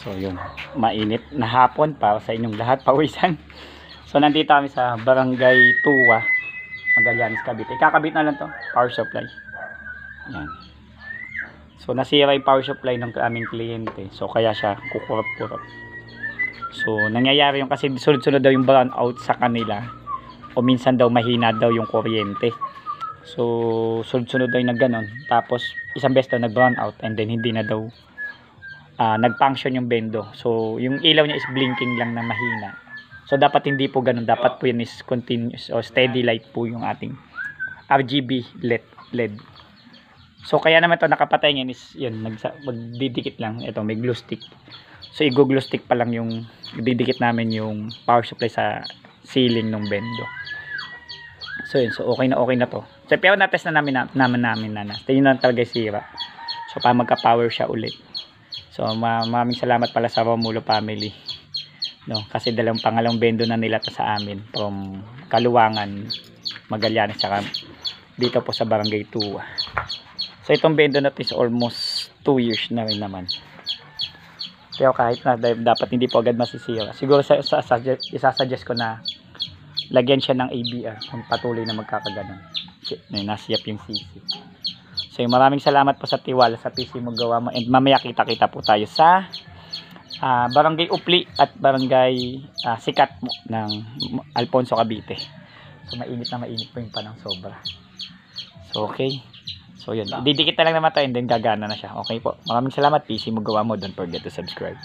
So yun, mainit na hapon para sa inyong lahat, pawisan. So nandito kami sa Barangay Tuwa, Magallanes, Cavite. Kakabit na lang to, power supply. Yan. So nasira yung power supply ng aming kliyente. So kaya siya kukurap-kurap. So nangyayari yung kasi sunod-sunod daw yung brownout sa kanila. O minsan daw mahina daw yung kuryente. So sunod-sunod daw yung nagganon. Tapos isang beses daw nag-brownout and then hindi na daw nag-function yung bendo. So yung ilaw niya is blinking lang na mahina. So dapat hindi po ganun, dapat po yun is continuous o steady light po yung ating RGB LED. So kaya naman to nakapatay ngayon is yun, magdidikit lang. Ito may glue stick. So i-glue stick pa lang yung didikit namin yung power supply sa ceiling ng bendo. So yun, so okay na to. So pero na-test na namin na. Tingnan na talaga sira. So para magka-power siya ulit. So maraming salamat pala sa Romulo family. No, kasi pangalawang bendo na nila to sa amin from Kaluwangan, Magallanes, saka dito po sa Barangay Tuwa. So itong bendo na to is almost 2 years na rin naman. Pero kahit na dapat hindi po agad masisira. Siguro isasuggest ko na lagyan siya ng ABR kung patuloy na magkakaganon. Nasiyap yung sisi. So maraming salamat po sa tiwala sa PC mo gawa mo, and mamaya kita-kita po tayo sa Barangay Upli at Barangay Sikat mo ng Alfonso, Cavite. So mainit po yung panang sobra. So okay. So yun, didikit na lang naman tayo and then gagana na siya. Okay po. Maraming salamat PC mo gawa mo. Don't forget to subscribe.